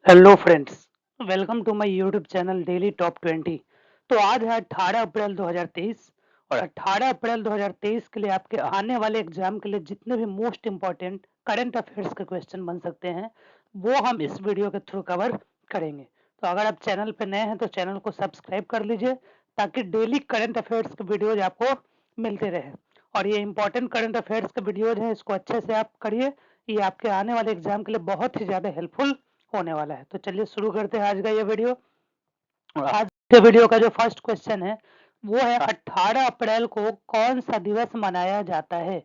Hello friends, welcome to my YouTube channel daily top 20। तो आज है 18 अप्रैल 2023 और 18 अप्रैल 2023 के लिए आपके आने वाले एग्जाम के लिए जितने भी मोस्ट इम्पोर्टेंट करंट अफेयर्स के क्वेश्चन बन सकते हैं वो हम इस वीडियो के थ्रू कवर करेंगे। तो अगर आप चैनल पे नए हैं तो चैनल को सब्सक्राइब कर लीजिए ताकि डेली करंट अफेयर्स के वीडियोज आपको मिलते रहे। और ये इंपॉर्टेंट करंट अफेयर्स के वीडियोज हैं, इसको अच्छे से आप करिए। ये आपके आने वाले एग्जाम के लिए बहुत ही ज़्यादा हेल्पफुल होने वाला है। तो चलिए शुरू करते हैं आज का ये वीडियो। और आज के वीडियो का जो फर्स्ट क्वेश्चन है वो है 18 अप्रैल को कौन सा दिवस मनाया जाता है।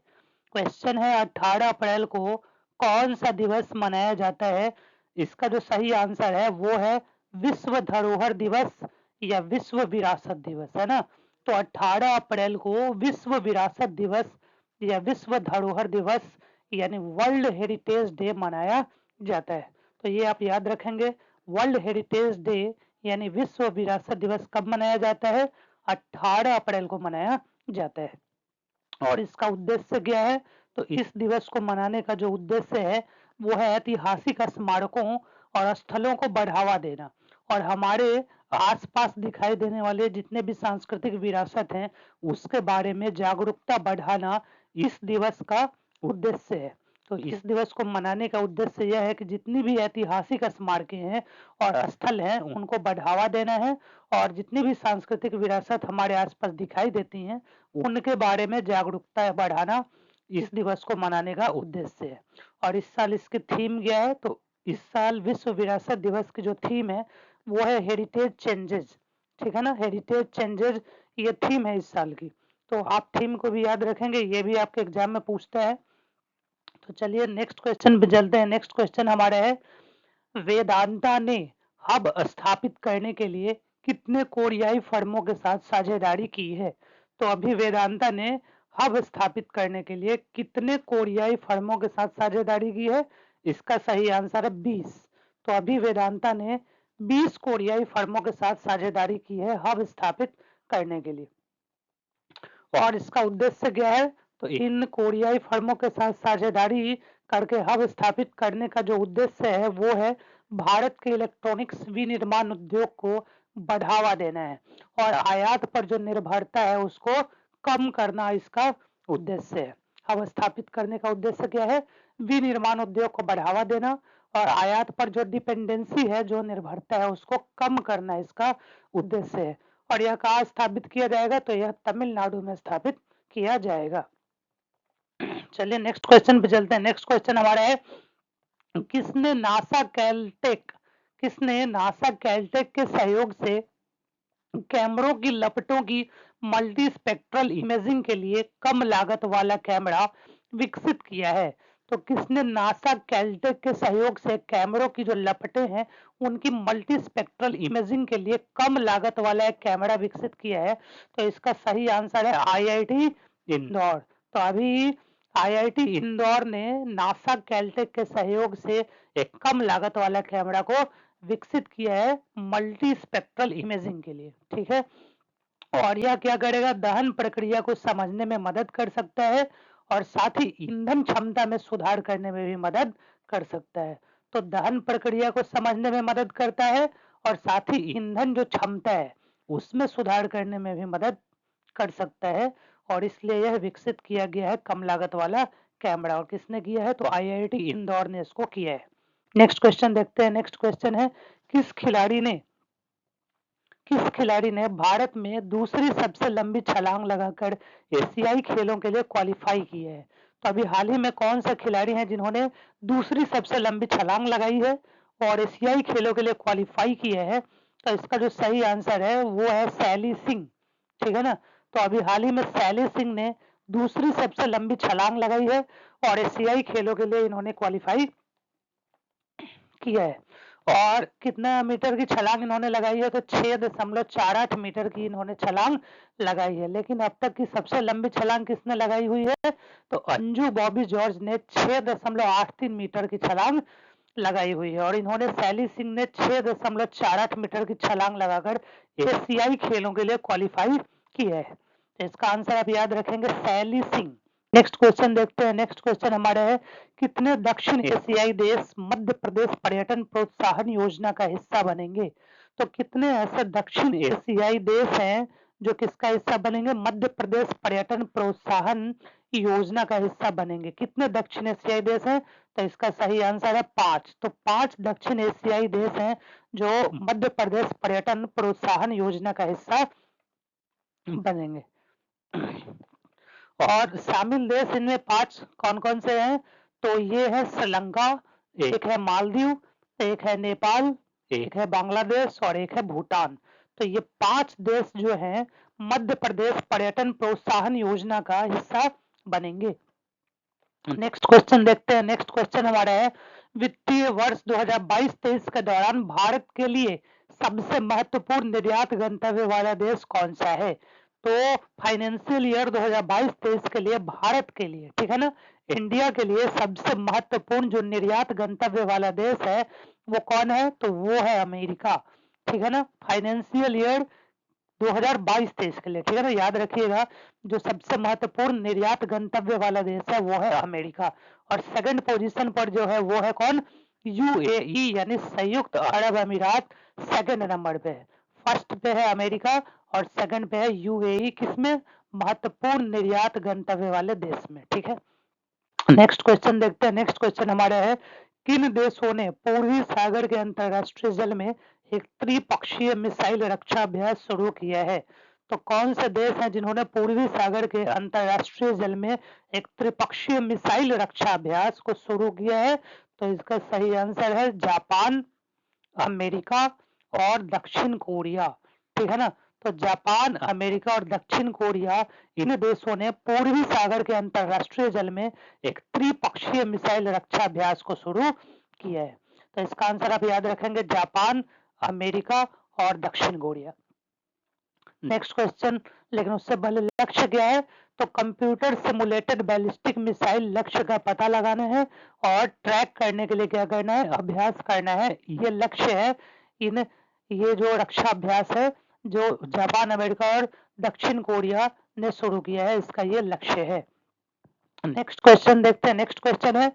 क्वेश्चन है 18 अप्रैल को कौन सा दिवस मनाया जाता है। इसका जो सही आंसर है वो है विश्व धरोहर दिवस या विश्व विरासत दिवस, है ना। तो 18 अप्रैल को विश्व विरासत दिवस या विश्व धरोहर दिवस यानी वर्ल्ड हेरिटेज डे मनाया जाता है। तो ये आप याद रखेंगे, वर्ल्ड हेरिटेज डे यानी विश्व विरासत दिवस कब मनाया जाता है? 18 अप्रैल को मनाया जाता है। और इसका उद्देश्य क्या है? तो इस दिवस को मनाने का जो उद्देश्य है वो है ऐतिहासिक स्मारकों और स्थलों को बढ़ावा देना और हमारे आसपास दिखाई देने वाले जितने भी सांस्कृतिक विरासत हैं उसके बारे में जागरूकता बढ़ाना इस दिवस का उद्देश्य है। तो इस दिवस को मनाने का उद्देश्य यह है कि जितनी भी ऐतिहासिक स्मारकें हैं और स्थल हैं उनको बढ़ावा देना है और जितनी भी सांस्कृतिक विरासत हमारे आसपास दिखाई देती हैं उनके बारे में जागरूकता बढ़ाना इस दिवस को मनाने का उद्देश्य है। और इस साल इसकी थीम क्या है? तो इस साल विश्व विरासत दिवस की जो थीम है वो है हेरिटेज चेंजेस। ठीक है ना, हेरिटेज चेंजेस ये थीम है इस साल की। तो आप थीम को भी याद रखेंगे, ये भी आपके एग्जाम में पूछता है। तो चलिए नेक्स्ट क्वेश्चन पे चलते हैं। नेक्स्ट क्वेश्चन हमारा है वेदांता ने हब स्थापित करने के लिए कितने कोरियाई फर्मों के साथ साझेदारी की है? तो अभी वेदांता ने हब स्थापित करने के लिए कितने कोरियाई फर्मों के साथ साझेदारी की है? इसका सही आंसर है 20। तो अभी वेदांता ने 20 कोरियाई फर्मों के साथ साझेदारी की है हब स्थापित करने के लिए। और इसका उद्देश्य क्या है? तो इन कोरियाई फर्मों के साथ साझेदारी करके हब स्थापित करने का जो उद्देश्य है वो है भारत के इलेक्ट्रॉनिक्स विनिर्माण उद्योग को बढ़ावा देना है और आयात पर जो निर्भरता है उसको कम करना इसका उद्देश्य है। हब स्थापित करने का उद्देश्य क्या है? विनिर्माण उद्योग को बढ़ावा देना और आयात पर जो डिपेंडेंसी है, जो निर्भरता है, उसको कम करना इसका उद्देश्य है। और यह कहाँ स्थापित किया जाएगा? तो यह तमिलनाडु में स्थापित किया जाएगा। चलिए नेक्स्ट क्वेश्चन पे चलते हैं। नेक्स्ट क्वेश्चन हमारा है किसने नासा कैलटेक किसने नासा कैलटेक के सहयोग से कैमरों की लपटों की मल्टी स्पेक्ट्रल इमेजिंग के लिए कम लागत वाला कैमरा विकसित किया है? तो किसने नासा कैलटेक के सहयोग से कैमरों की जो लपटें हैं उनकी मल्टी स्पेक्ट्रल इमेजिंग के लिए कम लागत वाला एक कैमरा विकसित किया है? तो इसका सही आंसर है आईआईटी इंदौर। तो अभी आईआईटी इंदौर ने नासा कैलटेक के सहयोग से एक कम लागत वाला कैमरा को विकसित किया है मल्टी स्पेक्ट्रल इमेजिंग के लिए। ठीक है, और यह क्या करेगा? दहन प्रक्रिया को समझने में मदद कर सकता है और साथ ही ईंधन क्षमता में सुधार करने में भी मदद कर सकता है। तो दहन प्रक्रिया को समझने में मदद करता है और साथ ही ईंधन जो क्षमता है उसमें सुधार करने में भी मदद कर सकता है और इसलिए यह विकसित किया गया है कम लागत वाला कैमरा। और किसने किया है? तो आईआईटी इंदौर ने इसको किया है। नेक्स्ट क्वेश्चन देखते हैं। नेक्स्ट क्वेश्चन है किस खिलाड़ी ने भारत में दूसरी सबसे लंबी छलांग लगाकर एशियाई खेलों के लिए क्वालिफाई की है? तो अभी हाल ही में कौन सा खिलाड़ी है जिन्होंने दूसरी सबसे लंबी छलांग लगाई है और एशियाई खेलों के लिए क्वालिफाई किया है? तो इसका जो सही आंसर है वो है सैली सिंह। ठीक है ना, तो अभी हाल ही में सैली सिंह ने दूसरी सबसे लंबी छलांग लगाई है और एशियाई खेलों के लिए इन्होंने क्वालिफाई किया है। और कितना मीटर की छलांग इन्होंने लगाई है? तो 6.48 मीटर की इन्होंने छलांग लगाई है। लेकिन अब तक की सबसे लंबी छलांग किसने लगाई हुई है? तो अंजू बॉबी जॉर्ज ने 6.83 मीटर की छलांग लगाई हुई है और इन्होंने सैली सिंह ने 6.48 मीटर की छलांग लगाकर एशियाई खेलों के लिए क्वालिफाई किया है। तो इसका आंसर आप याद रखेंगे सैली सिंह। नेक्स्ट क्वेश्चन देखते हैं। नेक्स्ट क्वेश्चन हमारा है, कितने दक्षिण एशियाई देश मध्य प्रदेश पर्यटन प्रोत्साहन योजना का हिस्सा बनेंगे? तो कितने ऐसे दक्षिण एशियाई देश हैं जो किसका हिस्सा बनेंगे? मध्य प्रदेश पर्यटन प्रोत्साहन योजना का हिस्सा बनेंगे। कितने दक्षिण एशियाई देश हैं? तो इसका सही आंसर है 5। तो 5 दक्षिण एशियाई देश हैं जो मध्य प्रदेश पर्यटन प्रोत्साहन योजना का हिस्सा बनेंगे। और शामिल देश इनमें 5 कौन-कौन से हैं? तो ये है श्रीलंका, एक है मालदीव, एक है नेपाल, एक है बांग्लादेश और एक है भूटान। तो ये 5 देश जो हैं मध्य प्रदेश पर्यटन प्रोत्साहन योजना का हिस्सा बनेंगे। नेक्स्ट क्वेश्चन देखते हैं। नेक्स्ट क्वेश्चन हमारा है, वित्तीय वर्ष 2022-23 के दौरान भारत के लिए सबसे महत्वपूर्ण निर्यात गंतव्य वाला देश कौन सा है? तो फाइनेंशियल ईयर 2022-23 के लिए भारत के लिए, ठीक है ना, इंडिया के लिए सबसे महत्वपूर्ण जो निर्यात गंतव्य वाला देश है वो कौन है? तो वो है अमेरिका, ठीक है ना। फाइनेंशियल ईयर 2022-23 के लिए, ठीक है ना, याद रखिएगा। जो सबसे महत्वपूर्ण निर्यात गंतव्य वाला देश है वो है अमेरिका। और सेकंड पोजीशन पर जो है वो है कौन? यूएई यानी संयुक्त अरब अमीरात सेकंड नंबर पे है। फर्स्ट पे है अमेरिका और सेकंड पे है यूएई, किसमें? महत्वपूर्ण निर्यात गंतव्य वाले देश में, ठीक है। नेक्स्ट क्वेश्चन देखते हैं। नेक्स्ट क्वेश्चन हमारा है, किन देशों ने पूर्वी सागर के अंतरराष्ट्रीय जल में एक त्रिपक्षीय मिसाइल रक्षा अभ्यास शुरू किया है? तो कौन से देश हैं जिन्होंने पूर्वी सागर के अंतरराष्ट्रीय जल में एक त्रिपक्षीय मिसाइल रक्षा अभ्यास को शुरू किया है? तो इसका सही आंसर है जापान, अमेरिका और दक्षिण कोरिया, ठीक है ना। तो जापान, अमेरिका और दक्षिण कोरिया, इन देशों ने पूर्वी सागर के अंतरराष्ट्रीय जल में एक त्रिपक्षीय मिसाइल रक्षा अभ्यास को शुरू किया है। तो इसका आंसर आप याद रखेंगे, जापान, अमेरिका और दक्षिण कोरिया। नेक्स्ट क्वेश्चन, लेकिन उससे पहले लक्ष्य क्या है? तो कंप्यूटर सिमुलेटेड बैलिस्टिक मिसाइल लक्ष्य का पता लगाना है और ट्रैक करने के लिए क्या करना है? अभ्यास करना है, ये लक्ष्य है। इन ये जो रक्षा अभ्यास है जो जापान, अमेरिका और दक्षिण कोरिया ने शुरू किया है, इसका ये लक्ष्य है। नेक्स्ट क्वेश्चन देखते हैं। नेक्स्ट क्वेश्चन है,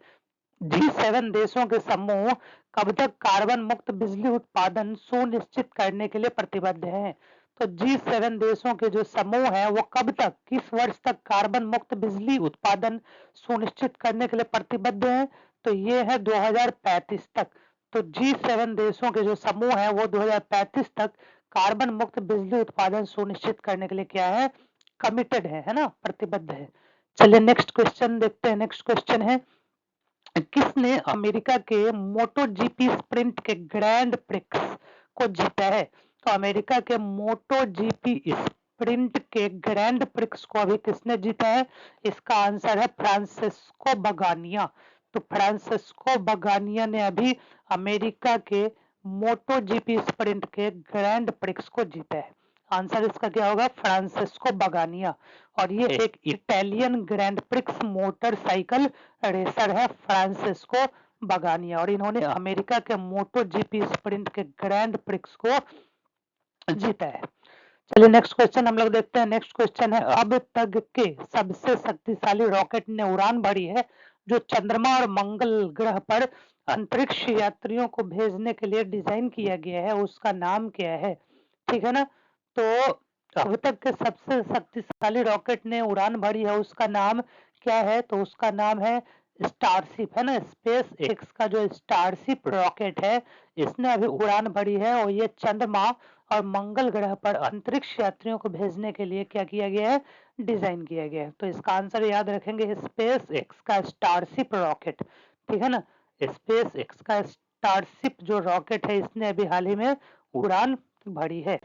G7 देशों के समूह कब तक कार्बन मुक्त बिजली उत्पादन सुनिश्चित करने के लिए प्रतिबद्ध हैं? तो G7 देशों के जो समूह है वो कब तक, किस वर्ष तक कार्बन मुक्त बिजली उत्पादन सुनिश्चित करने के लिए प्रतिबद्ध हैं? तो ये है 2035 तक। तो G7 देशों के जो समूह है वो 2035 तक कार्बन मुक्त बिजली उत्पादन सुनिश्चित करने के लिए क्या है? कमिटेड है ना, प्रतिबद्ध है। चलिए नेक्स्ट क्वेश्चन देखते हैं। नेक्स्ट क्वेश्चन है, किसने अमेरिका के मोटो जीपी स्प्रिंट के ग्रैंड प्रिक्स को जीता है? तो अमेरिका के मोटो जीपी स्प्रिंट के ग्रैंड प्रिक्स को अभी किसने जीता है? इसका आंसर है फ्रांसिस्को बगानिया। तो फ्रांसिस्को बगानिया ने अभी अमेरिका के मोटो जीपी स्प्रिंट के ग्रैंड प्रिक्स को जीता है। आंसर इसका क्या होगा? फ्रांसिस्को बगानिया। और ये एक Italian grand prix motorcycle racer है, फ्रांसिस्को बगानिया, और इन्होंने अमेरिका के मोटो जीपी स्प्रिंट के ग्रैंड प्रिक्स को जीता है। चलिए नेक्स्ट क्वेश्चन हम लोग देखते हैं। नेक्स्ट क्वेश्चन है, अब तक के सबसे शक्तिशाली रॉकेट ने उड़ान भरी है जो चंद्रमा और मंगल ग्रह पर अंतरिक्ष यात्रियों को भेजने के लिए डिजाइन किया गया है, उसका नाम क्या है? ठीक है ना। तो अब तक के सबसे शक्तिशाली रॉकेट ने उड़ान भरी है, उसका नाम क्या है? तो उसका नाम है स्टारशिप, है ना। स्पेस एक्स का जो स्टारशिप रॉकेट है इसने अभी उड़ान भरी है और ये चंद्रमा और मंगल ग्रह पर अंतरिक्ष यात्रियों को भेजने के लिए क्या किया गया है? डिजाइन किया गया है। तो इसका आंसर याद रखेंगे, स्पेस एक्स का स्टारशिप रॉकेट, ठीक है ना। स्पेस एक्स का स्टारशिप जो रॉकेट है इसने अभी हाल ही में उड़ान भरी है।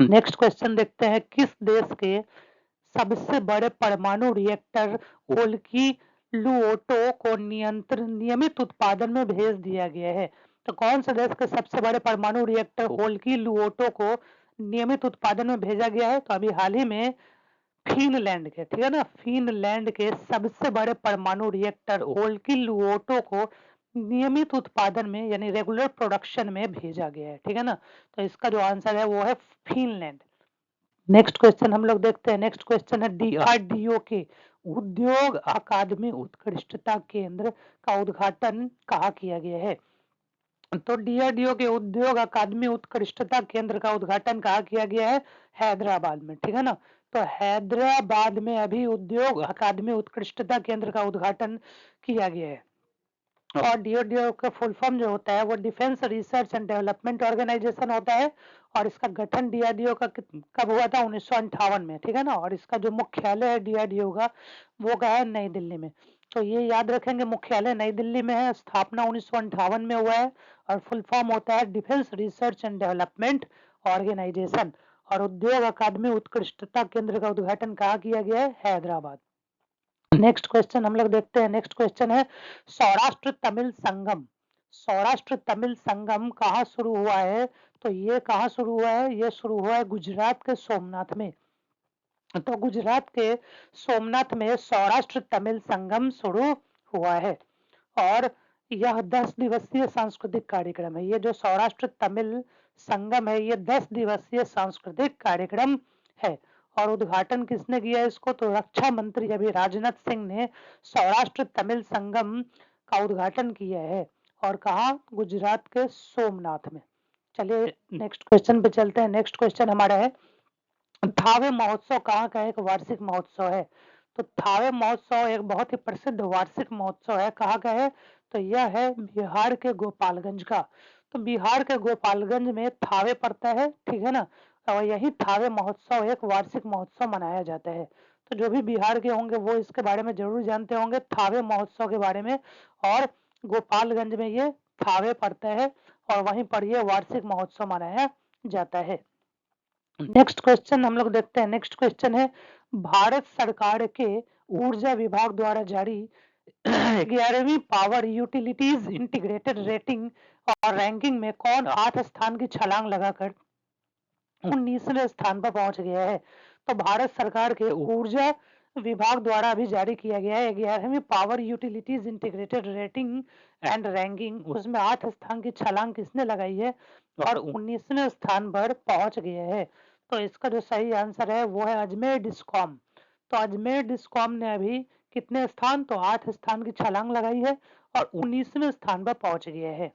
नेक्स्ट क्वेश्चन देखते हैं, किस देश के सबसे बड़े परमाणु रिएक्टर ओल्किलुओटो को नियमित उत्पादन में भेज दिया गया है? तो कौन से देश के सबसे बड़े परमाणु रिएक्टर ओल्किलुओटो को नियमित उत्पादन में भेजा गया है? तो अभी हाल ही में फिनलैंड के, ठीक है ना, फिनलैंड के सबसे बड़े परमाणु रिएक्टर ओल्किलुओटो को नियमित उत्पादन में यानी रेगुलर प्रोडक्शन में भेजा गया है, ठीक है ना। तो इसका जो आंसर है वो है फिनलैंड। नेक्स्ट क्वेश्चन हम लोग देखते हैं। नेक्स्ट क्वेश्चन है, डीआरडीओ के उद्योग अकादमी उत्कृष्टता केंद्र का उद्घाटन कहाँ किया गया है? तो डीआरडीओ के उद्योग अकादमी उत्कृष्टता केंद्र का उद्घाटन कहाँ किया गया है? हैदराबाद में, ठीक है ना। तो हैदराबाद में अभी उद्योग अकादमी उत्कृष्टता केंद्र का उद्घाटन किया गया है। और डीओडीओ का फुल फॉर्म जो होता है वो defence research and development organisation होता है। और इसका गठन डीआरडीओ का कब हुआ था? 1958 में, ठीक है ना। और इसका जो मुख्यालय है डीआरडीओ का वो का है नई दिल्ली में। तो ये याद रखेंगे, मुख्यालय नई दिल्ली में है, स्थापना 1958 में हुआ है। और फुल फॉर्म होता है defence research and development organisation. और उद्योग अकादमी उत्कृष्टता केंद्र का उद्घाटन कहाँ किया गया है? हैदराबाद। नेक्स्ट क्वेश्चन हम लोग देखते हैं। नेक्स्ट क्वेश्चन है सौराष्ट्र तमिल संगम। सौराष्ट्र तमिल संगम कहाँ शुरू हुआ है? तो ये कहाँ शुरू हुआ है? ये शुरू हुआ है गुजरात के सोमनाथ में। तो गुजरात के सोमनाथ में सौराष्ट्र तमिल संगम शुरू हुआ है। और यह 10 दिवसीय सांस्कृतिक कार्यक्रम है। ये जो सौराष्ट्र तमिल संगम है ये 10 दिवसीय सांस्कृतिक कार्यक्रम है। और उद्घाटन किसने किया इसको? तो रक्षा मंत्री अभी राजनाथ सिंह ने सौराष्ट्र तमिल संगम का उद्घाटन किया है। और कहा? गुजरात के सोमनाथ में। चलिए नेक्स्ट क्वेश्चन पे चलते हैं। नेक्स्ट क्वेश्चन हमारा है थावे महोत्सव कहाँ का एक वार्षिक महोत्सव है? तो थावे महोत्सव एक बहुत ही प्रसिद्ध वार्षिक महोत्सव है। कहाँ का है? तो यह है बिहार के गोपालगंज का। तो बिहार के गोपालगंज में थावे पड़ता है, ठीक है ना। और यही थावे महोत्सव एक वार्षिक महोत्सव मनाया जाता है। तो जो भी बिहार के होंगे वो इसके बारे में जरूर जानते होंगे, थावे महोत्सव के बारे में। और गोपालगंज में ये थावे पड़ता है और वहीं पर ये वार्षिक महोत्सव मनाया जाता है। नेक्स्ट क्वेश्चन हम लोग देखते हैं। नेक्स्ट क्वेश्चन है भारत सरकार के ऊर्जा विभाग द्वारा जारी 11वीं पावर यूटिलिटीज इंटीग्रेटेड रेटिंग और रैंकिंग में कौन 8 स्थान की छलांग लगाकर 19वें स्थान पर पहुंच गया है? तो भारत सरकार के ऊर्जा विभाग द्वारा अभी जारी किया गया है 11वीं power utilities integrated rating and ranking, उसमें 8 स्थान की छलांग किसने लगाई है? और 19वें स्थान पर पहुंच गया है। तो इसका जो सही आंसर है वो है अजमेर डिस्कॉम। तो अजमेर डिस्कॉम ने अभी कितने स्थान? तो 8 स्थान की छलांग लगाई है और 19वें स्थान पर पहुंच गया है।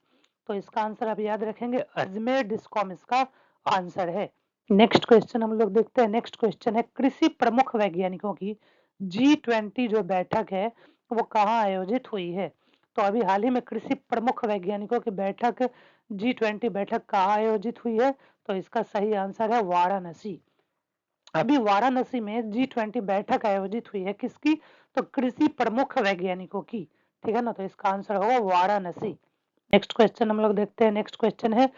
तो इसका आंसर आप याद रखेंगे, अजमेर डिस्कॉम इसका आंसर है। नेक्स्ट क्वेश्चन हम लोग देखते हैं। नेक्स्ट क्वेश्चन है कृषि प्रमुख वैज्ञानिकों की G20 जो बैठक है वो कहाँ आयोजित हुई है? तो अभी हाल ही में कृषि प्रमुख वैज्ञानिकों की बैठक G20 बैठक कहाँ आयोजित हुई है? तो इसका सही आंसर है वाराणसी। अभी वाराणसी में G20 बैठक आयोजित हुई है। किसकी? तो कृषि प्रमुख वैज्ञानिकों की, ठीक है ना। तो इसका आंसर होगा वाराणसी। नेक्स्ट क्वेश्चन हम लोग देखते हैं। नेक्स्ट क्वेश्चन है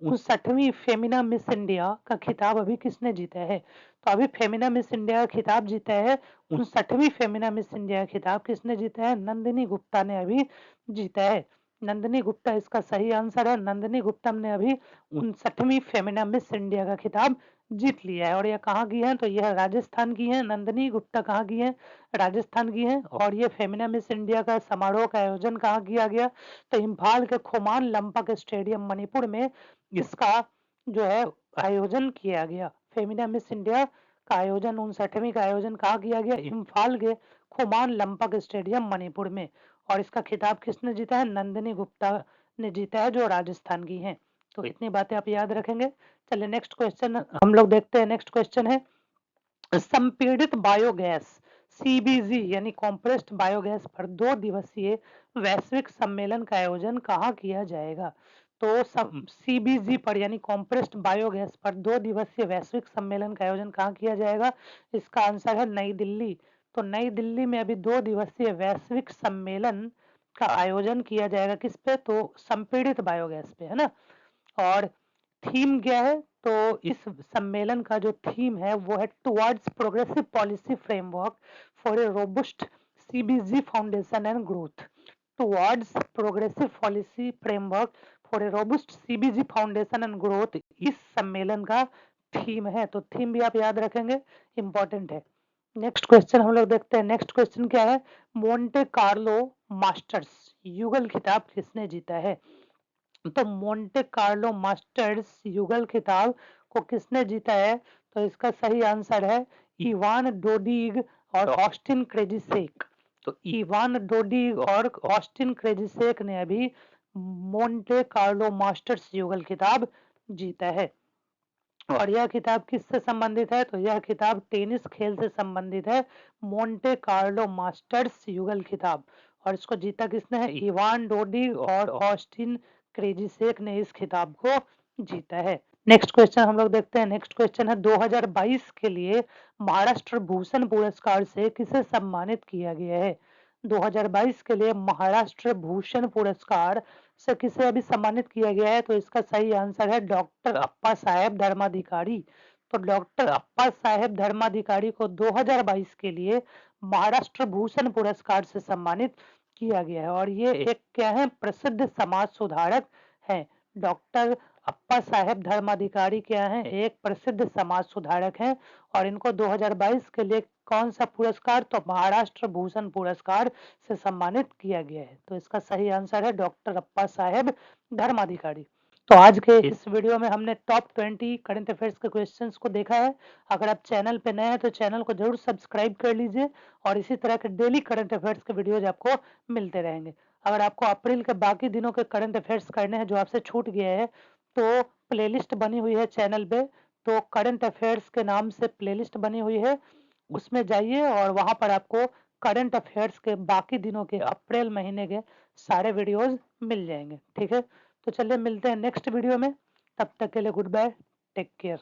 59वीं फेमिना मिस इंडिया का खिताब अभी किसने जीता है? तो अभी फेमिना मिस इंडिया का खिताब जीता है, 59वीं फेमिना मिस इंडिया का खिताब किसने जीता है? नंदिनी गुप्ता ने अभी जीता है। नंदिनी गुप्ता इसका सही आंसर है। नंदिनी गुप्ता ने अभी 59वीं फेमिना मिस इंडिया का खिताब जीत लिया है। और यह कहाँ की है? तो यह राजस्थान की है। नंदिनी गुप्ता कहाँ की है? राजस्थान की है। और ये फेमिना मिस इंडिया का समारोह का आयोजन कहाँ किया गया? तो इम्फाल के खुमान लंपक स्टेडियम मणिपुर में इसका जो है आयोजन किया गया। फेमिना मिस इंडिया का आयोजन 59वीं का आयोजन कहाँ किया गया? इम्फाल के खुमान लंपक स्टेडियम मणिपुर में। और इसका खिताब किसने जीता है? नंदिनी गुप्ता ने जीता है जो राजस्थान की है। तो इतनी बातें आप याद रखेंगे। चलिए नेक्स्ट क्वेश्चन हम लोग देखते हैं। नेक्स्ट क्वेश्चन है संपीड़ित बायोगैस सीबीजी यानी कॉम्प्रेस्ड बायोगैस पर 2 दिवसीय वैश्विक सम्मेलन का आयोजन कहाँ किया जाएगा? तो सीबीजी पर यानी कॉम्प्रेस्ड बायोगैस पर 2 दिवसीय वैश्विक सम्मेलन का आयोजन कहाँ किया जाएगा? इसका आंसर है नई दिल्ली। तो नई दिल्ली में अभी 2 दिवसीय वैश्विक सम्मेलन का आयोजन किया जाएगा। किस पे? तो संपीड़ित बायोगैस पे, है ना। और थीम क्या है? तो इस सम्मेलन का जो थीम है वो है towards progressive policy framework for a robust CBG foundation and growth. Towards progressive policy framework for a robust CBG foundation and growth इस सम्मेलन का थीम है। तो थीम भी आप याद रखेंगे, इंपॉर्टेंट है। नेक्स्ट क्वेश्चन हम लोग देखते हैं। नेक्स्ट क्वेश्चन क्या है? मोंटे कार्लो मास्टर्स युगल खिताब किसने जीता है? तो मोंटे कार्लो मास्टर्स युगल खिताब को किसने जीता है? तो इसका सही आंसर है इवान डोडिग और ऑस्टिन क्रेजिसेक। तो इवान डोडी और ऑस्टिन क्रेजिसेक ने अभी मोंटे कार्लो मास्टर्स युगल खिताब जीता है। और यह किताब किससे संबंधित है? तो यह किताब टेनिस खेल से संबंधित है, मोंटे कार्लो मास्टर्स युगल खिताब। और इसको जीता किसने है? इवान डोडी और ऑस्टिन क्रेजिसेक ने इस खिताब को जीता है। नेक्स्ट क्वेश्चन हम लोग देखते हैं। नेक्स्ट क्वेश्चन है 2022 के लिए महाराष्ट्र भूषण पुरस्कार से किसे सम्मानित किया गया है? 2022 के लिए महाराष्ट्र भूषण पुरस्कार से किसे अभी सम्मानित किया गया है? तो इसका सही आंसर है डॉक्टर अप्पा साहेब धर्माधिकारी। तो डॉक्टर अप्पा साहेब धर्माधिकारी को 2022 के लिए महाराष्ट्र भूषण पुरस्कार से सम्मानित किया गया है। और ये एक क्या है? प्रसिद्ध समाज सुधारक है। डॉक्टर अप्पा साहेब धर्माधिकारी क्या है? एक प्रसिद्ध समाज सुधारक हैं। और इनको 2022 के लिए कौन सा पुरस्कार? तो महाराष्ट्र भूषण पुरस्कार से सम्मानित किया गया है। तो इसका सही आंसर है डॉक्टर अप्पा साहेब धर्माधिकारी। तो आज के इस वीडियो में हमने टॉप 20 करंट अफेयर्स के क्वेश्चंस को देखा है। अगर आप चैनल पे नए हैं तो चैनल को जरूर सब्सक्राइब कर लीजिए और इसी तरह के डेली करंट अफेयर्स के वीडियोज आपको मिलते रहेंगे। अगर आपको अप्रैल के बाकी दिनों के करंट अफेयर्स करने हैं जो आपसे छूट गए हैं तो प्लेलिस्ट बनी हुई है चैनल पे। तो करंट अफेयर्स के नाम से प्लेलिस्ट बनी हुई है, उसमें जाइए और वहां पर आपको करंट अफेयर्स के बाकी दिनों के अप्रैल महीने के सारे वीडियोस मिल जाएंगे। ठीक है, तो चलिए मिलते हैं नेक्स्ट वीडियो में। तब तक के लिए गुड बाय, टेक केयर।